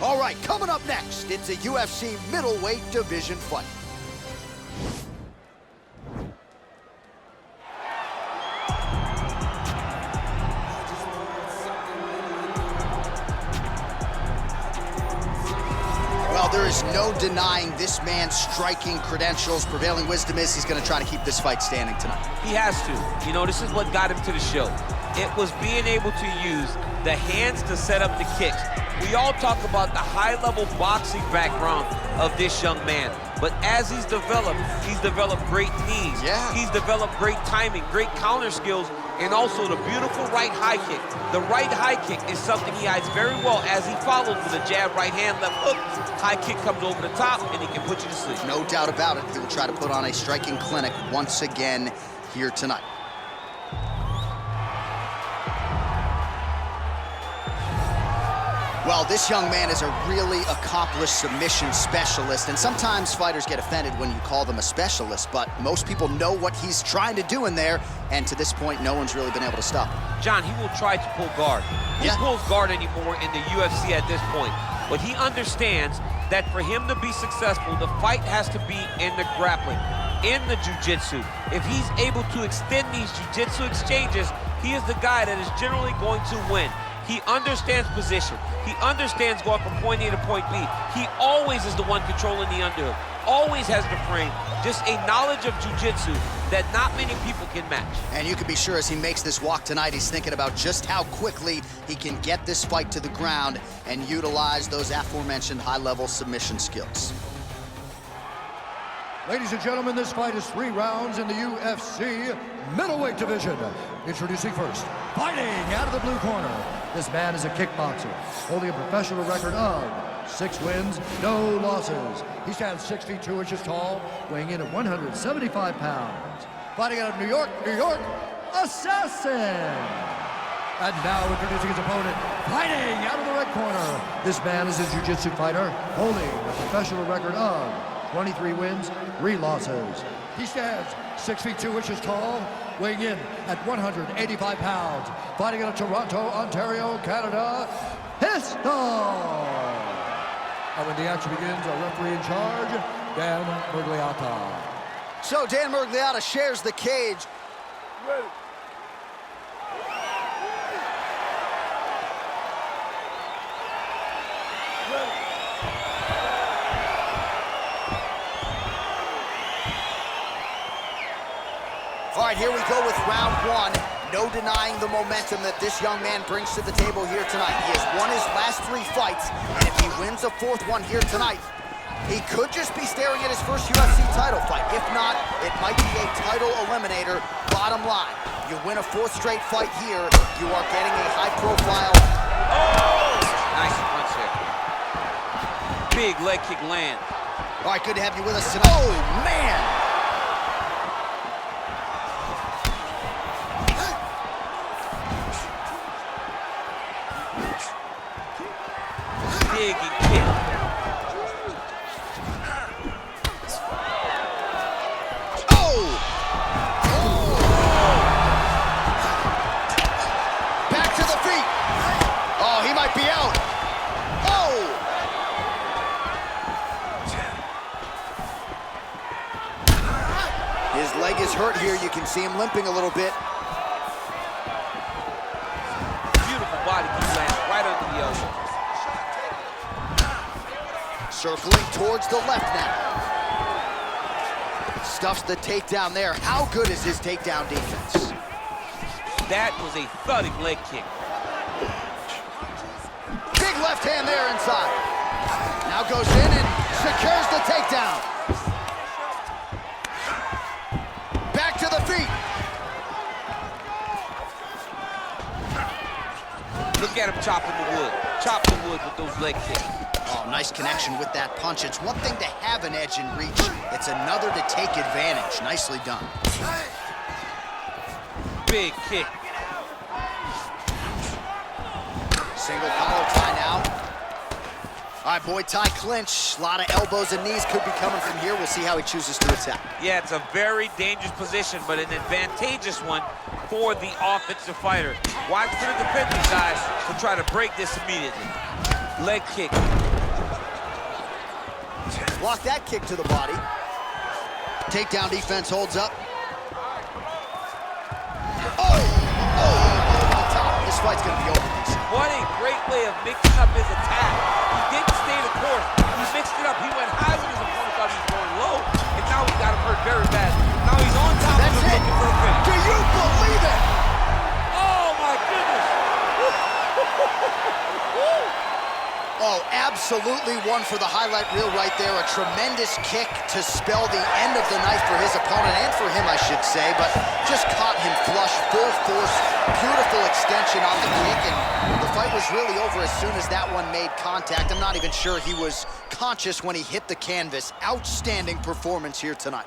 All right, coming up next, it's a UFC middleweight division fight. Well, there is no denying this man's striking credentials. Prevailing wisdom is he's going to try to keep this fight standing tonight. He has to. You know, this is what got him to the show. It was being able to use the hands to set up the kicks. We all talk about the high-level boxing background of this young man. But as he's developed great knees. Yeah. He's developed great timing, great counter skills, and also the beautiful right high kick. The right high kick is something he hides very well as he follows with a jab, right hand, left hook. High kick comes over the top, and he can put you to sleep. No doubt about it. He will try to put on a striking clinic once again here tonight. Well, this young man is a really accomplished submission specialist, and sometimes fighters get offended when you call them a specialist, but most people know what he's trying to do in there, and to this point, no one's really been able to stop him. John, he will try to pull guard. He pulls guard anymore in the UFC at this point, but he understands that for him to be successful, the fight has to be in the grappling, in the jiu-jitsu. If he's able to extend these jiu-jitsu exchanges, he is the guy that is generally going to win. He understands position. He understands going from point A to point B. He always is the one controlling the underhook. Always has the frame. Just a knowledge of jiu-jitsu that not many people can match. And you can be sure as he makes this walk tonight, he's thinking about just how quickly he can get this fight to the ground and utilize those aforementioned high-level submission skills. Ladies and gentlemen, this fight is 3 rounds in the UFC middleweight division. Introducing first, fighting out of the blue corner. This man is a kickboxer, holding a professional record of 6 wins, no losses. He stands 6 feet 2 inches tall, weighing in at 175 pounds. Fighting out of New York, Assassin. And now introducing his opponent, fighting out of the red corner. This man is a jiu-jitsu fighter, holding a professional record of 23 wins, 3 losses. He stands 6 feet 2 inches tall, weighing in at 185 pounds. Fighting out of Toronto, Ontario, Canada, Pistol. And when the action begins, our referee in charge, Dan Murgliata. So Dan Murgliata shares the cage. Ready. All right, here we go with round 1. No denying the momentum that this young man brings to the table here tonight. He has won his last 3 fights, and if he wins a 4th one here tonight, he could just be staring at his first UFC title fight. If not, it might be a title eliminator. Bottom line, you win a 4th straight fight here, you are getting a high-profile. Oh! Nice punch there. Big leg kick land. All right, good to have you with us tonight. Oh, man! Big kick. Oh! Back to the feet. Oh, he might be out. Oh! His leg is hurt here. You can see him limping a little bit. Beautiful body kick lands right under the elbow. Circling towards the left now. Stuffs the takedown there. How good is his takedown defense? That was a thudding leg kick. Big left hand there inside. Now goes in and secures the takedown. Back to the feet. Look at him chopping the wood. Chop the wood with those leg kicks. Oh, nice connection with that punch. It's one thing to have an edge and reach. It's another to take advantage. Nicely done. Big kick. Single collar tie now. All right, Muay Thai clinch. A lot of elbows and knees could be coming from here. We'll see how he chooses to attack. Yeah, it's a very dangerous position, but an advantageous one for the offensive fighter. Watch for the defensive guys to try to break this immediately. Leg kick. Block that kick to the body. Takedown defense holds up. Oh, over the top. This fight's gonna be over, DC. What a great way of mixing up his attack. He didn't stay the course. He mixed it up. He went high when his opponent thought he was going low, and now he got him hurt very bad. Now he's on top of him looking for a finish. Do you believe it? Oh, my goodness. Oh, absolutely one for the highlight reel right there. A tremendous kick to spell the end of the night for his opponent, and for him, I should say, but just caught him flush, full force, beautiful extension on the kick, and the fight was really over as soon as that one made contact. I'm not even sure he was conscious when he hit the canvas. Outstanding performance here tonight.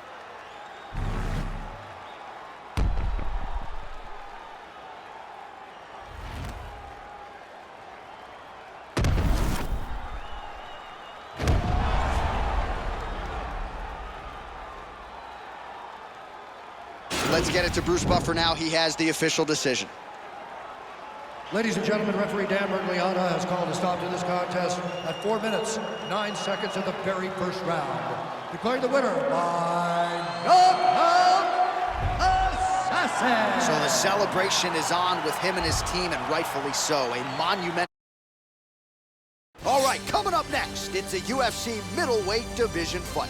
Let's get it to Bruce Buffer now. He has the official decision. Ladies and gentlemen, referee Dan Mergliata has called a stop to this contest at 4 minutes, 9 seconds of the very first round. Declaring the winner by knockout assassin. So the celebration is on with him and his team, and rightfully so. A monumental. All right, coming up next, it's a UFC middleweight division fight.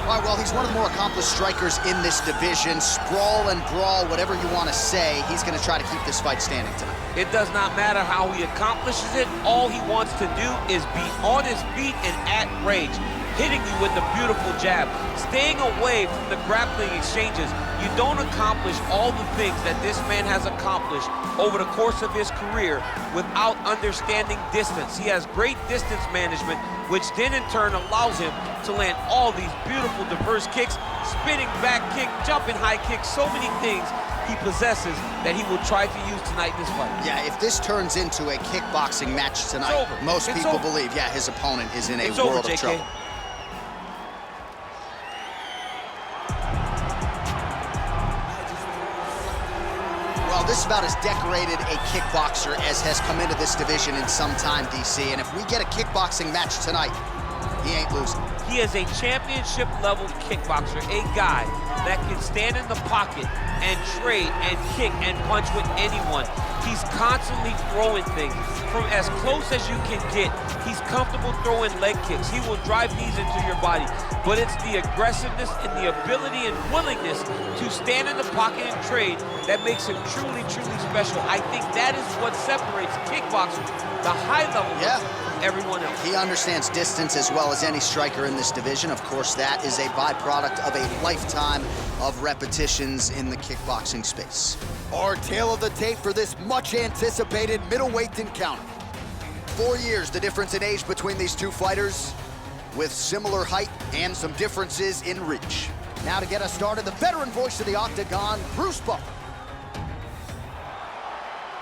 All right, well, he's one of the more accomplished strikers in this division. Sprawl and brawl, whatever you want to say, he's going to try to keep this fight standing tonight. It does not matter how he accomplishes it. All he wants to do is be on his feet and at range, hitting you with the beautiful jab, staying away from the grappling exchanges. You don't accomplish all the things that this man has accomplished over the course of his career without understanding distance. He has great distance management, which then in turn allows him to land all these beautiful diverse kicks, spinning back kick, jumping high kick, so many things he possesses that he will try to use tonight in this fight. Yeah, if this turns into a kickboxing match tonight, most people believe, yeah, his opponent is in a world of trouble. Well, this is about as decorated a kickboxer as has come into this division in some time, DC. And if we get a kickboxing match tonight, he ain't losing. He is a championship-level kickboxer, a guy that can stand in the pocket and trade and kick and punch with anyone. He's constantly throwing things from as close as you can get. He's comfortable throwing leg kicks. He will drive knees into your body. But it's the aggressiveness and the ability and willingness to stand in the pocket and trade that makes him truly, truly special. I think that is what separates kickboxers, the high level, from everyone else. He understands distance as well as any striker in this division. Of course, that is a byproduct of a lifetime of repetitions in the kickboxing space. Our tale of the tape for this much-anticipated middleweight encounter. 4 years, the difference in age between these two fighters, with similar height and some differences in reach. Now to get us started, the veteran voice of the Octagon, Bruce Buffer.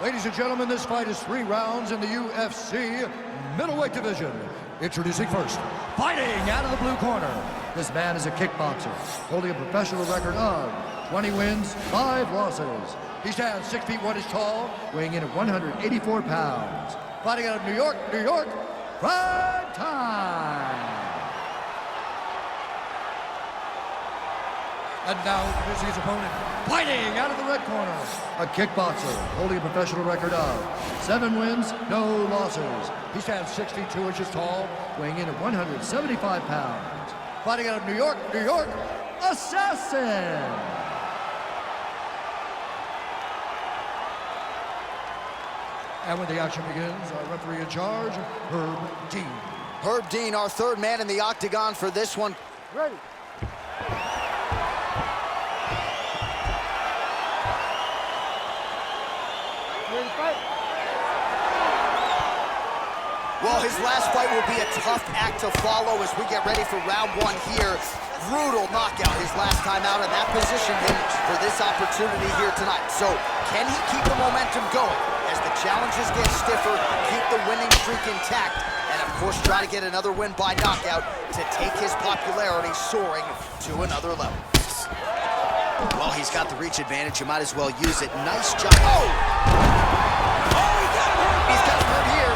Ladies and gentlemen, this fight is 3 rounds in the UFC middleweight division. Introducing first, fighting out of the blue corner. This man is a kickboxer, holding a professional record of 20 wins, 5 losses. He stands 6 feet 1 inch tall, weighing in at 184 pounds. Fighting out of New York, prime time. And now introducing his opponent, fighting out of the red corner. A kickboxer, holding a professional record of 7 wins, no losses. He stands 6 feet 2 inches tall, weighing in at 175 pounds. Fighting out of New York, Assassin. And when the action begins, our referee in charge, Herb Dean. Herb Dean, our third man in the octagon for this one. Ready. Ready to fight? Well, his last fight will be a tough act to follow as we get ready for round 1 here. Brutal knockout his last time out, and that positioned him for this opportunity here tonight. So, can he keep the momentum going as the challenges get stiffer, keep the winning streak intact, and of course try to get another win by knockout to take his popularity soaring to another level? Well, he's got the reach advantage. You might as well use it. Nice job. Oh! Oh, he got him hurt. He's got him hurt here.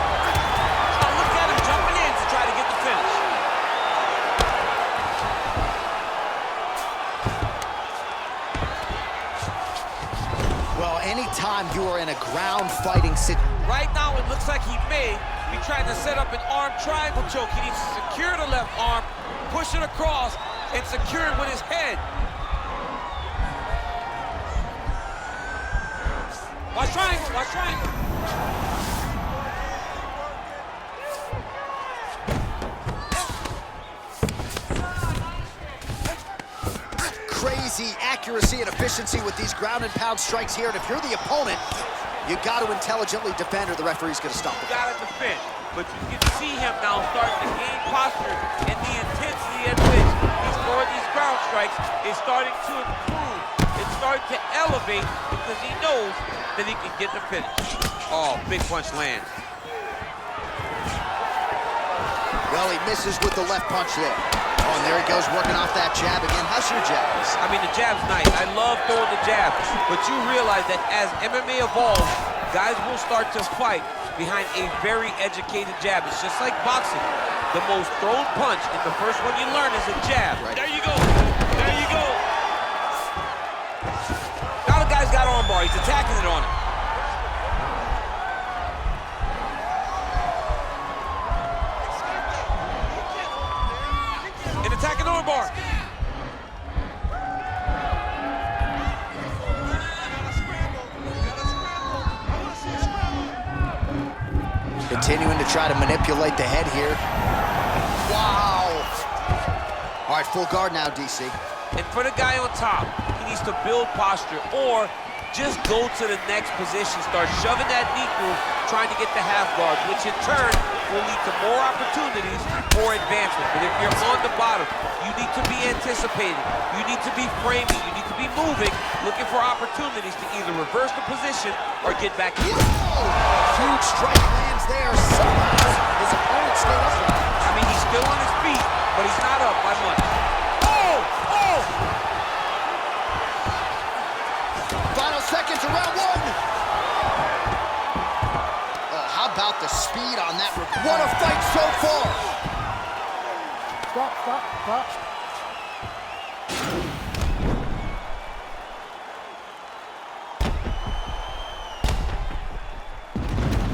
Now look at him jumping in to try to get the finish. Well, anytime you are in a ground fighting situation. Right now, it looks like he may be trying to set up an arm triangle choke. He needs to secure the left arm, push it across, and secure it with his head. Watch triangle, watch triangle. Crazy accuracy and efficiency with these ground and pound strikes here. And if you're the opponent, you got to intelligently defend or the referee's going to stop it. You got to defend, but you can see him now starting to gain posture, and the intensity at which he's throwing these ground strikes is starting to improve. It's starting to elevate because he knows that he can get the finish. Oh, big punch lands. Well, he misses with the left punch there. Oh, and there he goes, working off that jab again. How's your jabs? I mean, the jab's nice. I love throwing the jab, but you realize that as MMA evolves, guys will start to fight behind a very educated jab. It's just like boxing. The most thrown punch, and the first one you learn is a jab. Right. There you go. There you go. Now the guy's got armbar. He's attacking it on him. And attacking armbar. Continuing to try to manipulate the head here. Wow. All right, full guard now, DC. And for the guy on top, he needs to build posture or just go to the next position, start shoving that knee through, trying to get the half guard, which in turn will lead to more opportunities for advancement. But if you're on the bottom, you need to be anticipating, you need to be framing, you need to be moving, looking for opportunities to either reverse the position or get back in. Huge strike lands there. Somehow his opponent stayed up. I mean, he's still on his feet, but he's not up by much. Oh! Oh! Final seconds of round one. Oh, how about the speed on that? What a fight so far. Stop, stop, stop.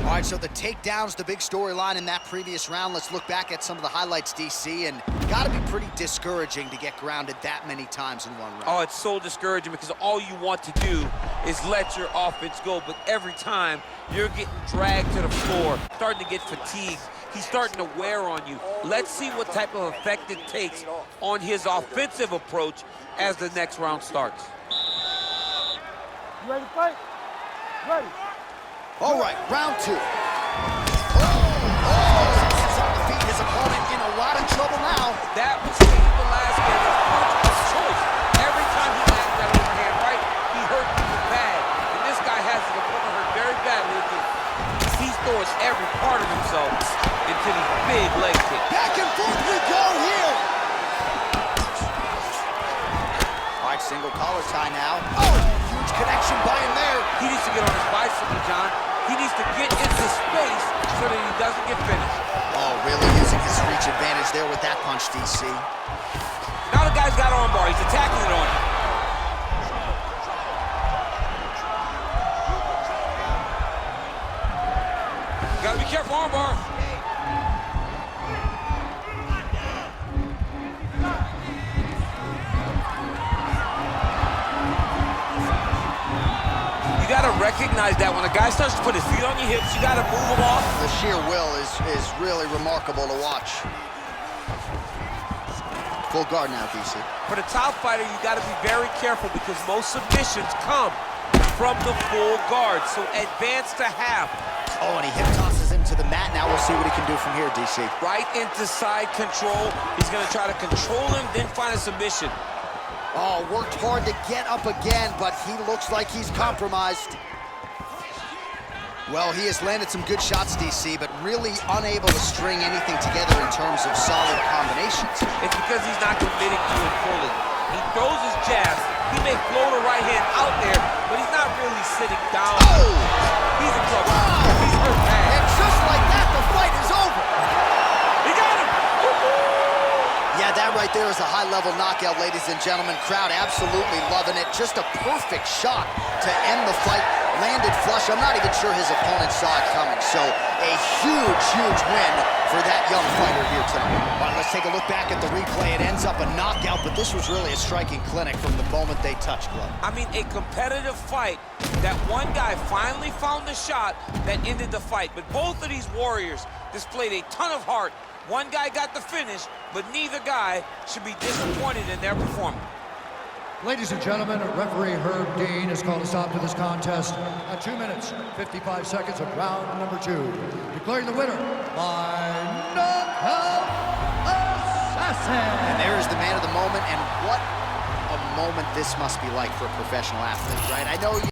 All right, so the takedown's the big storyline in that previous round. Let's look back at some of the highlights, DC, and gotta be pretty discouraging to get grounded that many times in one round. Oh, it's so discouraging because all you want to do is let your offense go, but every time you're getting dragged to the floor, starting to get fatigued. He's starting to wear on you. Let's see what type of effect it takes on his offensive approach as the next round starts. You ready to fight? Ready. All right, round two. Gets on the feet. His opponent in a lot of trouble now. That was Cain Velasquez's punch of choice. Every time he landed that overhand right, he hurt people bad. And this guy has his opponent hurt very badly. He's throwing every part of himself into these big leg kicks. Back and forth we go here. All right, single collar tie now. Oh, huge connection by him there. He needs to get on his bicycle, John. He needs to get into space so that he doesn't get finished. Oh, really using his reach advantage there with that punch, DC. Now the guy's got armbar. He's attacking it on him. Gotta be careful, armbar. You gotta recognize that when a guy starts to put his feet on your hips, you gotta move him off. The sheer will is really remarkable to watch. Full guard now, DC. For the top fighter, you gotta be very careful because most submissions come from the full guard. So advance to half. Oh, and he hip tosses him to the mat. Now we'll see what he can do from here, DC. Right into side control. He's gonna try to control him, then find a submission. Oh, worked hard to get up again, but he looks like he's compromised. Well, he has landed some good shots, DC, but really unable to string anything together in terms of solid combinations. It's because he's not committing to it fully. He throws his jabs. He may float out there, but he's not really sitting down. Oh! He's in trouble. He's hurt bad. And just like that, the fight is over. He got him! Yeah, that right there is a high-level knockout, ladies and gentlemen. Crowd absolutely loving it. Just a perfect shot to end the fight. Landed flush. I'm not even sure his opponent saw it coming. So a huge, huge win for that young fighter here tonight. All right, let's take a look back at the replay. It ends up a knockout, but this was really a striking clinic from the moment they touched gloves. I mean, a competitive fight that one guy finally found the shot that ended the fight. But both of these warriors displayed a ton of heart. One guy got the finish, but neither guy should be disappointed in their performance. Ladies and gentlemen, referee Herb Dean has called a stop to this contest at 2 minutes, 55 seconds of round number 2. Declaring the winner by knockout assassin. And there is the man of the moment, and what a moment this must be like for a professional athlete, right? I know